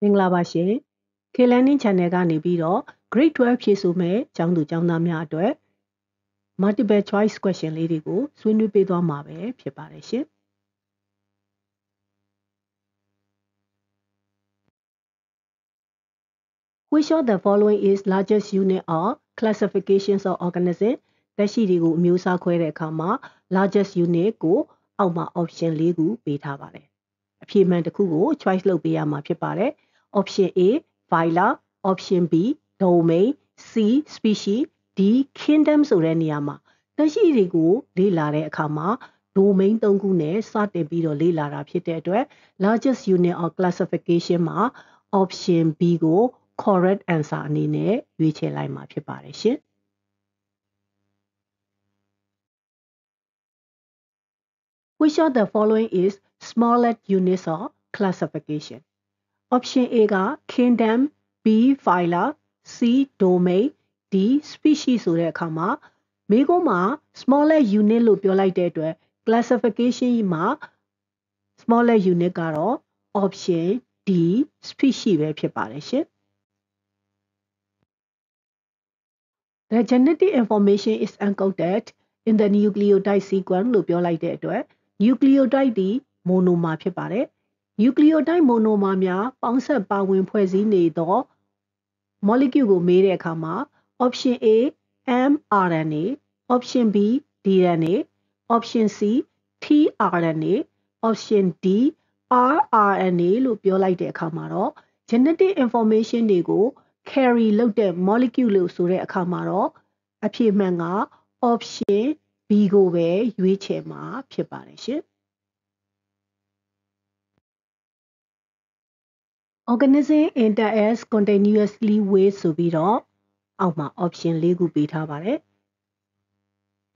င်္ဂလာပါရှင် K-Learning Channel ကနေပြီးတော့ Grade 12ဖြည့်ဆို့မဲ့ကျောင်းသူကျောင်းသားများအတွက် Multiple Choice Question လေးတွေကိုဆွေးနွေးပေးသွားမှာပဲဖြစ်ပါတယ်ရှင် Which of the following is largest unit of classifications of organism သက်ရှိတွေကိုအမျိုးအစားခွဲတဲ့အခါမှာ largest unit ကိုအောက်မှာ option ၄ခုပေးထားပါတယ်အဖြေမှန်တစ်ခုကို choice လုပ်ပေးရမှာဖြစ်ပါတယ် option A phyla option B domain C species D kingdom ဆိုတဲ့နေရာမှာသက်ရှိတွေကိုလေ့လာတဲ့အခါမှာ domain ၃ခုနဲ့စတင်ပြီးတော့လေ့လာတာဖြစ်တဲ့အတွက် largest unit of classification မှာ option B ကို correct answer အနေနဲ့ရွေးချယ်လိုက်မှာဖြစ်ပါတယ်ရှင် Which of the following is smallest units of classification? Option A က kingdom, B phyla, C domain, D species ဆိုတဲ့အခါမှာမိကုံးမှာ smallest unit လို့ပြောလိုက်တဲ့အတွက် classification မှာ smallest unit ကတော့ option D species ပဲဖြစ်ပါတယ်ရှင် The genetic information is encoded in the nucleotide sequence လို့ပြောလိုက်တဲ့အတွက် nucleotide ဒီ monomer ဖြစ်ပါတယ် nucleotide monomer များပေါင်းစပ်ပါဝင်ဖွဲ့စည်းနေသော molecule ကိုမေးတဲ့အခါမှာ option A mRNA option B DNA option C tRNA option D rRNA လို့ပြောလိုက်တဲ့အခါမှာတော့ genetic information တွေကို carry လုပ်တဲ့ molecule လို့ဆိုတဲ့အခါမှာတော့အဖြေမှန်က option B ကိုပဲရွေးချယ်မှာဖြစ်ပါတယ်ရှင် Organism interacts continuously with ဆိုပြီးတော့အောက်မှာ option ၄ခုပေးထားပါတယ်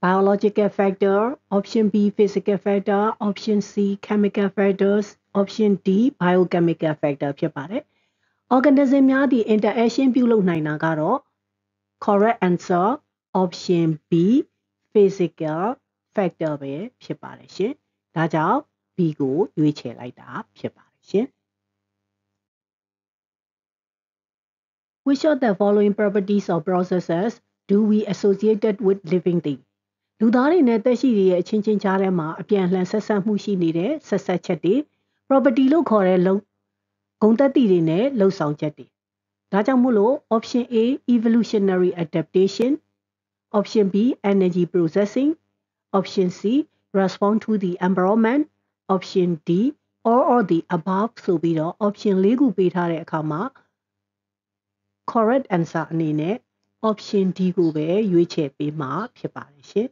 Biological factor option B physical factor option C chemical factors option D biochemical factor ဖြစ်ပါတယ် Organism များဒီ interaction ပြုလုပ်နိုင်တာကတော့ correct answer option B physical factor ပဲဖြစ်ပါတယ်ရှင်ဒါကြောင့် B ကိုရွေးချယ်လိုက်တာဖြစ်ပါတယ်ရှင် Which of the following properties of processes do we associated with living things လူသားတွေနဲ့သက်ရှိတွေရဲ့အချင်းချင်းကြားထဲမှာအပြန်အလှန်ဆက်ဆက်မှုရှိနေတဲ့ဆက်ဆက်ချက်တွေ property လို့ခေါ်တဲ့ဂုဏ်သတ္တိတွေနဲ့လှုပ်ဆောင်ချက်တွေဒါကြောင့်မို့လို့ option A evolutionary adaptation option B energy processing option C respond to the environment option D all of the above ဆိုပြီးတော့ option ၄ခုပေးထားတဲ့အခါမှာ correct answer အနေနဲ့ option D ကိုပဲရွေးချယ်ပေးမှာဖြစ်ပါတယ်ရှင်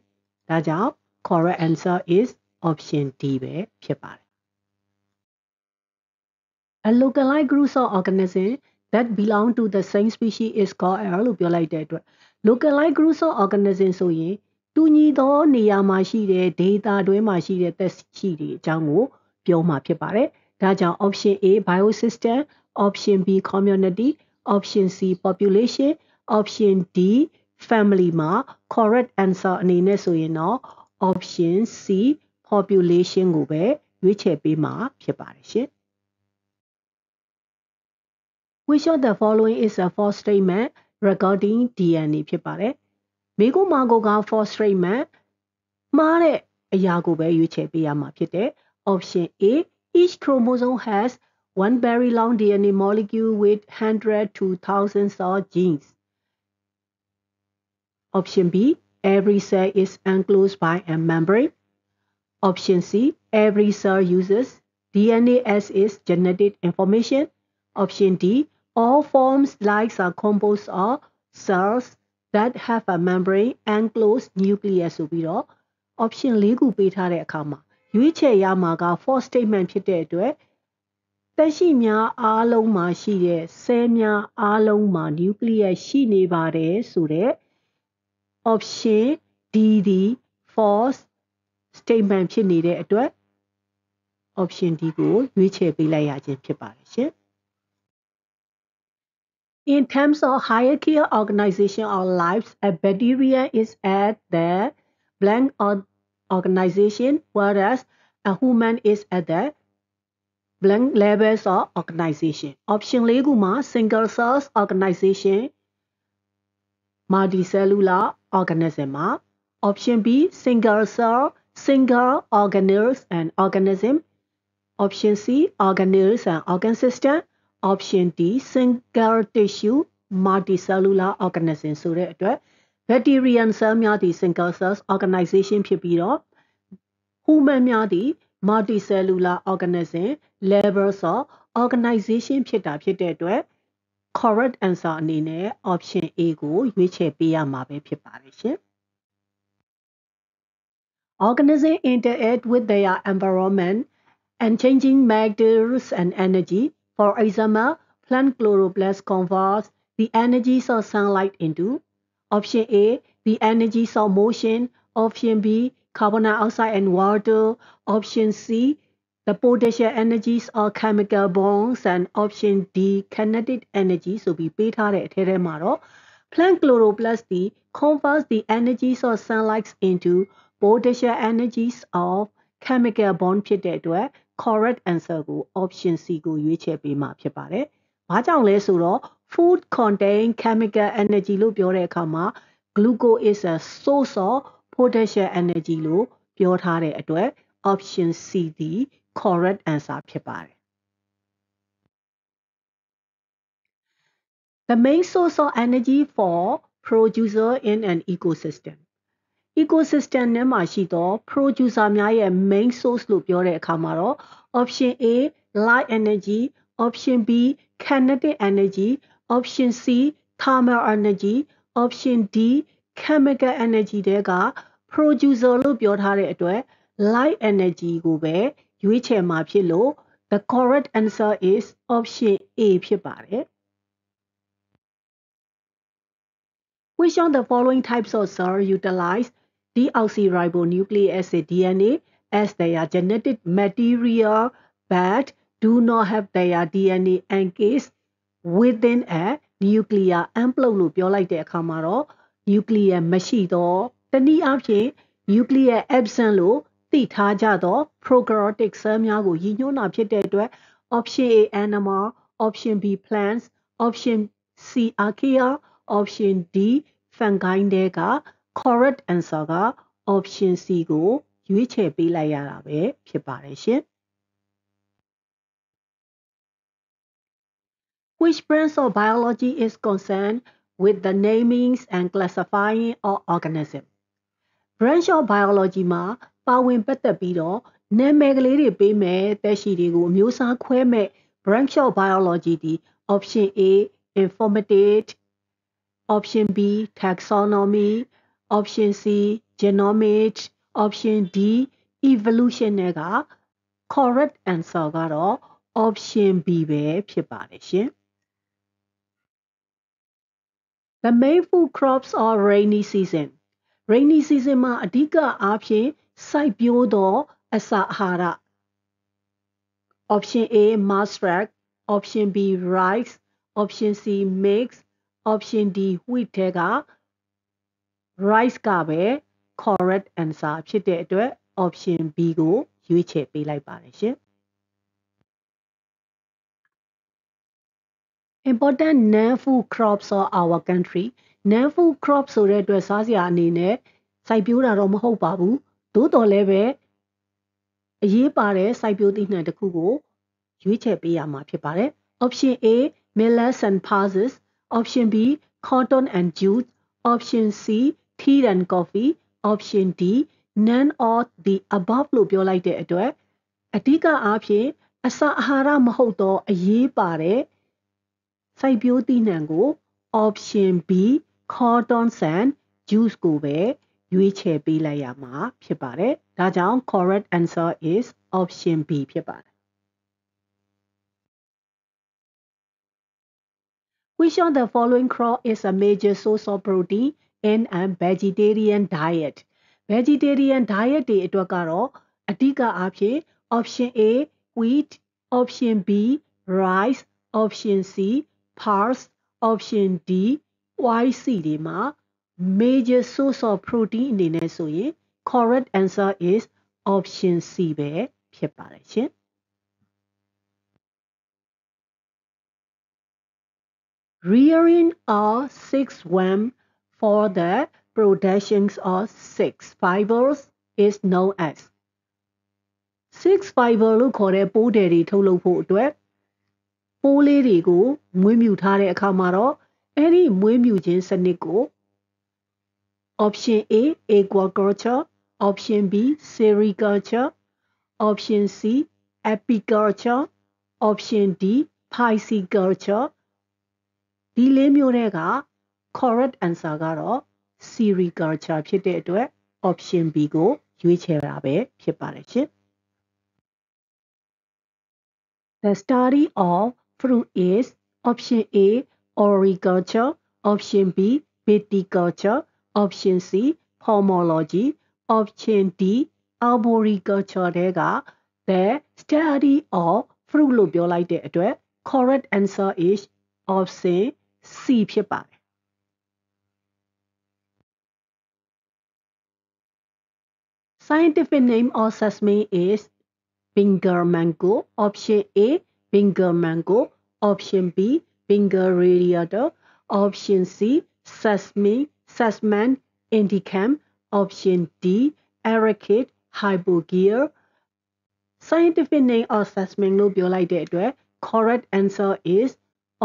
ဒါကြောင့် correct answer is option D ပဲဖြစ်ပါတယ် A localized group of organisms that belong to the same species is called လို့ပြောလိုက်တဲ့အတွက် localized group of organisms ဆိုရင်တူညီသောနေရာမှာရှိတဲ့ data တွင်းမှာရှိတဲ့သက်ရှိတွေအကြောင်းကိုပြောမှာဖြစ်ပါတယ်ဒါကြောင့် option A biosystem option B community option C population option D family မှာ correct answer အနေနဲ့ဆိုရင်တော့ option C population ကိုပဲရွေးချယ်ပေးမှာဖြစ်ပါတယ်ရှင် Which of the following is a false statement regarding DNA ဖြစ်ပါတယ်မိကုံးမာကိုက false statement မှားတဲ့အရာကိုပဲရွေးချယ်ပေးရမှာဖြစ်တယ် option A each chromosome has one very long DNA molecule with 100 to thousands of genes option B every cell is enclosed by a membrane option C every cell uses DNA as its genetic information option D all forms life are composed of cells that have a membrane enclosed nucleus ဆိုပြီးတော့ option ၄ခုပေးထားတဲ့အခါမှာရွေးချယ်ရမှာက false statement ဖြစ်တဲ့အတွက်သက်ရှိများအားလုံးမှာရှိတဲ့ cell များအားလုံးမှာ nucleus ရှိနေပါတယ်ဆိုတဲ့ option D ဒီ false statement ဖြစ်နေတဲ့အတွက် option D ကိုရွေးချယ်ပေးလိုက်ရခြင်းဖြစ်ပါတယ်ရှင် In terms of hierarchical organization of life, a bacteria is at the blank organization, whereas a human is at the blank levels of organization option ၄ခုမှာ single cells organization multicellular organism မှာ option B single cell single organelles and organism option C organelles and organ system option D single tissue multicellular organism ဆိုတဲ့အတွက် bacterial cell များသည့် single cells organization ဖြစ်ပြီးတော့ human များသည့် multicellular organism levels of organization ဖြစ်တာဖြစ်တဲ့အတွက် correct answer အနေနဲ့ option A ကိုရွေးချယ်ပေးရမှာပဲဖြစ်ပါတယ်ရှင် Organism interact with their environment and changing matters and energy. For example, plant chloroplast converts the energies of sunlight into option A, the energies of motion, option B, carbon dioxide and water, option C, the potential energies of chemical bonds, and option D, kinetic energy. So be beta maro. Plant chloroplast converts the energies of sunlight into potential energies of chemical bond ဖြစ်တဲ့အတွက် correct answer ကို option C ကိုရွေးချယ်ပေးမှာဖြစ်ပါတယ်။ဘာကြောင့်လဲဆိုတော့ food contain chemical energy လို့ပြောတဲ့အခါမှာ glucose is a source of potential energy လို့ပြောထားတဲ့အတွက် option C ဒီ correct answer ဖြစ်ပါတယ်။ The main source of energy for producer in an ecosystem နဲ့မှာရှိသော producer များရဲ့ main source လို့ပြောတဲ့အခါမှာတော့ option A light energy, option B kinetic energy, option C thermal energy, option D chemical energy တွေက producer လို့ပြောထားတဲ့အတွက် light energy ကိုပဲရွေးချယ်မှာဖြစ်လို့ the correct answer is option A ဖြစ်ပါတယ်။ Which of the following types of cells utilize deoxyribonucleic acid DNA as their genetic material but do not have their DNA encased within a nuclear envelope လို့ပြောလိုက်တဲ့အခါမှာတော့ nuclear မရှိတော့တနည်းအားဖြင့် nuclear absent လို့သိထားကြသော prokaryotic cell များကိုရည်ညွှန်းတာဖြစ်တဲ့အတွက် option A animal, option B plants, option C archaea, option D fungi တွေက correct answer က option C ကိုရွေးချယ်ပေးလိုက်ရတာပဲဖြစ်ပါတယ်ရှင်။ Which branch of biology is concerned with the naming and classifying of organism? Branch of biology မှာပါဝင်ပတ်သက်ပြီးတော့နာမည်ကလေးတွေပေးမယ်သက်ရှိတွေကိုအမျိုးအစားခွဲမဲ့ branch of biology ဒီ option A informative, option B taxonomy, option C genomics, option D evolution တွေက correct answer ကတော့ option B ပဲဖြစ်ပါတယ်ရှင်။ The main food crops of rainy season. Rainy season မှာအဓိကအားဖြင့်စိုက်ပျိုးသောအစာအာဟာရ option A mustard, option B rice, option C maize, option D wheat တွေက rice ကပဲ correct answer ဖြစ်တဲ့အတွက် option B ကိုရွေးချယ်ပေးလိုက်ပါတယ်ရှင်။ Important non-food crops of our country. Non-food crops ဆိုတဲ့အတွက်စားစရာအနေနဲ့စိုက်ပျိုးတာတော့မဟုတ်ပါဘူး။သို့တော်လည်းပဲအရေးပါတဲ့စိုက်ပျိုးသီးနှံတစ်ခုကိုရွေးချယ်ပေးရမှာဖြစ်ပါတယ်။ Option A millets and pulses, option B cotton and jute, option C tea and coffee, option D none of the above လို့ပြောလိုက်တဲ့အတွက်အဓိကအားဖြင့်အစာအာဟာရမဟုတ်သောအရေးပါတဲ့စိုက်ပျိုးသီးနှံကို option B cotton and juice ကိုပဲရွေးချယ်ပေးလိုက်ရမှာဖြစ်ပါတယ်။ဒါကြောင့် correct answer is option B ဖြစ်ပါတယ်။ Which of the following crop is a major source of protein in a vegetarian diet? Vegetarian diet တွေအတွက်ကတော့အဓိကအားဖြင့် option A wheat, option B rice, option C pulse, option D white seed တွေမှာ major source of protein အနေနဲ့ဆိုရင် correct answer is option C ပဲဖြစ်ပါတယ်ရှင်။ rearing of 6 worm for the production of 6 fibers is known as 6 fiber လို့ခေါ်တဲ့ပိုးတယ်တွေထုတ်လုပ်ဖို့အတွက်ပိုးလေးတွေကိုမွေးမြူထားတဲ့အခါမှာတော့အဲ့ဒီမွေးမြူခြင်းစနစ်ကို option A aquaculture option B sericulture option C apiculture option D pisciculture ဒီလေးမျိုးတွေက correct answer ကတော့ sericulture ဖြစ်တဲ့အတွက် option B ကိုရွေးချယ်တာပဲဖြစ်ပါတယ်ရှင် The study of fruit is option A horticulture option B viticulture option C pomology option D arboriculture တွေက The study of fruit လို့ပြောလိုက်တဲ့အတွက် correct answer is option C ဖြစ်ပါတယ် Scientific name of sesame is Finger mango. Option A finger mango. Option B finger radiator. Option C Sesame indicum. Option D Arachid hypogear. Scientific name of sesame လို့ပြောလိုက်တဲ့အတွက် correct answer is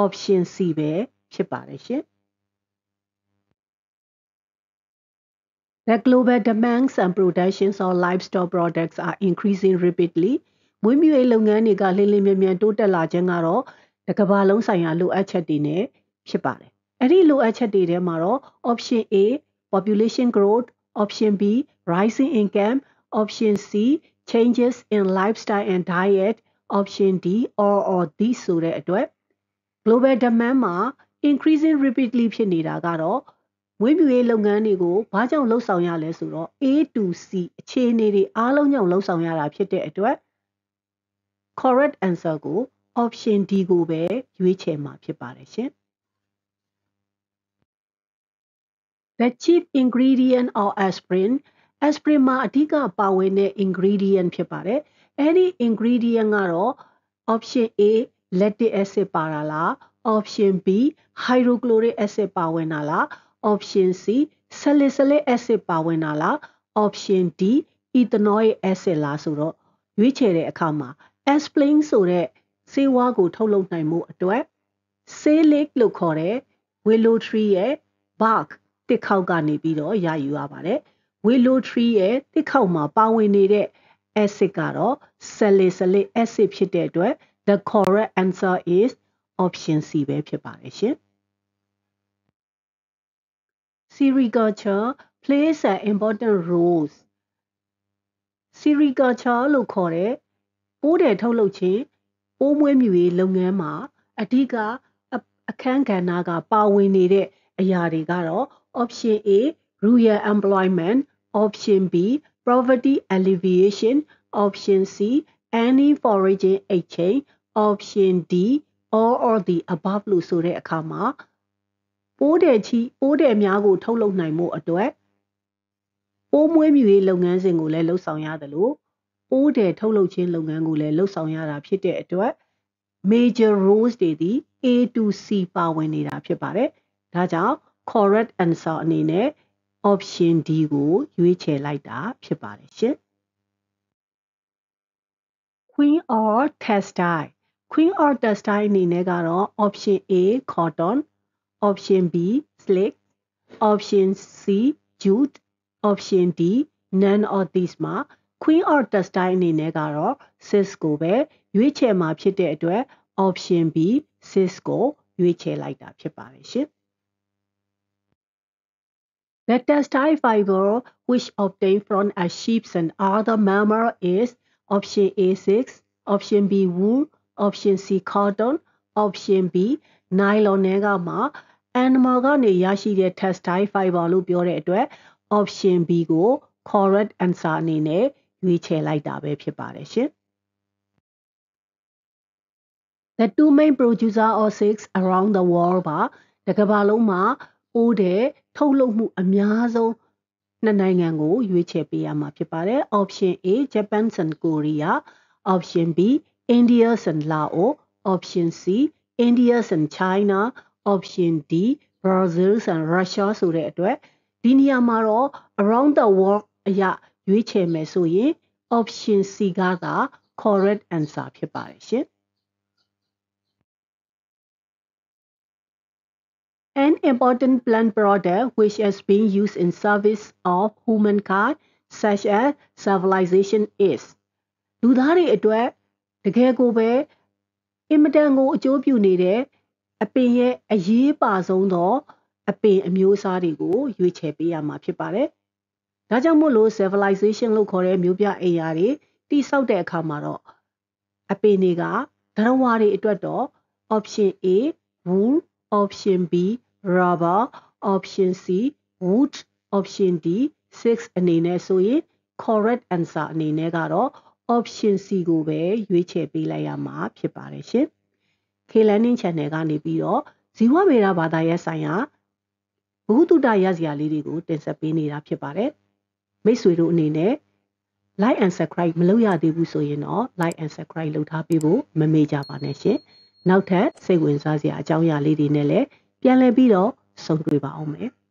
option C ပဲဖြစ်ပါတယ်ရှင် The global demands and productions of livestock products are increasing rapidly. မွေးမြူရေးလုပ်ငန်းတွေကလင်းလင်းမြန်မြန်တိုးတက်လာခြင်းကတော့တစ်ကမ္ဘာလုံးဆိုင်ရာလိုအပ်ချက်တွေနဲ့ဖြစ်ပါတယ်။အဲ့ဒီလိုအပ်ချက်တွေထဲမှာတော့ option A population growth, option B rising income, option C changes in lifestyle and diet, option D or these ဆိုတဲ့အတွက် global demand မှာ increasing rapidly ဖြစ်နေတာကတော့မွေးမြူရေးလုပ်ငန်းတွေကိုဘာကြောင့်လှုပ်ဆောင်ရလဲဆိုတော့ A to C အခြေအနေတွေအားလုံးကြောင့်လှုပ်ဆောင်ရတာဖြစ်တဲ့အတွက် correct answer ကို option D ကိုပဲရွေးချယ်မှာဖြစ်ပါတယ်ရှင် The chief ingredient of aspirin aspirin မှာအဓိကပါဝင်တဲ့ ingredient ဖြစ်ပါတယ်အဲ့ဒီ ingredient ကတော့ option A lactic acid ပါတာလား option B hydrochloric acid ပါဝင်တာလားoption C salicylic acid ပါဝင်တာလား option D ethanoic acid လားဆိုတော့ရွေးချယ်တဲ့အခါမှာ aspirin ဆိုတဲ့ဆေးဝါးကိုထုတ်လုပ်နိုင်မှုအတွက် salic လို့ခေါ်တဲ့ willow tree ရဲ့ bark တစ်ခေါက်ကနေပြီးတော့ရယူရပါတယ် willow tree ရဲ့တစ်ခေါက်မှာပါဝင်နေတဲ့ acid ကတော့ salicylic acid ဖြစ်တဲ့အတွက် the correct answer is option C ပဲဖြစ်ပါတယ်ရှင်Sericulture plays an important role. Sericulture လို့ခေါ်တဲ့ပိုးတယ်ထုတ်လုပ်ခြင်းပိုးမွေးမြူရေးလုပ်ငန်းမှာအဓိကအခန်းကဏ္ဍကပါဝင်နေတဲ့အရာတွေကတော့ option A rural employment, option B poverty alleviation, option C any foraging exchange, option D or the above လို့ဆိုတဲ့အခါမှာပိုးတယ်များကိုထုတ်လုပ်နိုင်မှုအတွက်ပိုးမွေးမြူရေးလုပ်ငန်းစဉ်ကိုလည်းလှုပ်ဆောင်ရတယ်လို့ပိုးတယ်ထုတ်လုပ်ခြင်းလုပ်ငန်းကိုလည်းလှုပ်ဆောင်ရတာဖြစ်တဲ့အတွက် major roles တွေသည် A to C ပါဝင်နေတာဖြစ်ပါတယ်။ဒါကြောင့် correct answer အနေနဲ့ option D ကိုရွေးချယ်လိုက်တာဖြစ်ပါတယ်ရှင်။ Queen or textile Queen or textile အနေနဲ့ကတော့ option A cotton option B silk option C jute option D none of these မှာ queen or textile အနေနဲ့ကတော့ cis ကိုပဲရွေးချယ်မှာဖြစ်တဲ့အတွက် option B cis ကိုရွေးချယ်လိုက်တာဖြစ်ပါတယ်ရှင် The textile fiber which obtained from a sheep and other mammal is option A silk option B wool option C cotton option B nylon တွေကမှာ animal ကနေရရှိတဲ့ textile fiber လို့ပြောတဲ့အတွက် option B ကို correct answer အနေနဲ့ရွေးချယ်လိုက်တာပဲဖြစ်ပါတယ်ရှင် The two main producer of silks around the world ပါတကမ္ဘာလုံးမှာပိုးတဲ့ထုတ်လုပ်မှုအများဆုံးနှစ်နိုင်ငံကိုရွေးချယ်ပေးရမှာဖြစ်ပါတယ် option A Japan and Korea option B India and Laos option C India and China option D Brazil and Russia ဆိုတဲ့အတွက်ဒီနေရာမှာတော့ around the world အရာရွေးချယ်မယ်ဆိုရင် option C ကသာ correct answer ဖြစ်ပါတယ်ရှင် An important plant product which has been used in service of humankind such as civilization is လူသားတွေအတွက်တကယ်ကိုပဲအင်မတန်ကိုအကျိုးပြုနေတဲ့အပင်ရဲ့အရေးပါဆုံးသောအပင်အမျိုးအစားတွေကိုရွေးချယ်ပေးရမှာဖြစ်ပါတယ်။ဒါကြောင့်မို့လို့ civilization လို့ခေါ်တဲ့မြို့ပြအိမ်ယာတွေတိဆောက်တဲ့အခါမှာတော့အပင်တွေကသတ္တဝါတွေအတွက်တော့ option A wool option B rubber option C wood option D 6အနေနဲ့ဆိုရင် correct answer အနေနဲ့ကတော့ option C ကိုပဲရွေးချယ်ပေးလိုက်ရမှာဖြစ်ပါတယ်ရှင်။ K-Learning Channel ကနေပြီးတော့ဇီဝဗေဒဘာသာရပ်ဆိုင်ရာဘုသူတရစရာလေးတွေကိုတင်ဆက်ပေးနေတာဖြစ်ပါတယ်။မိတ်ဆွေတို့အနေနဲ့ like and subscribe မလုပ်ရသေးဘူးဆိုရင်တော့ like and subscribe လုပ်ထားပေးဖို့မမေ့ကြပါနဲ့ရှင်။နောက်ထပ်စိတ်ဝင်စားစရာအကြောင်းအရာလေးတွေနဲ့လည်းပြန်လည်ပြီးတော့ဆုံတွေ့ပါအောင်မယ်။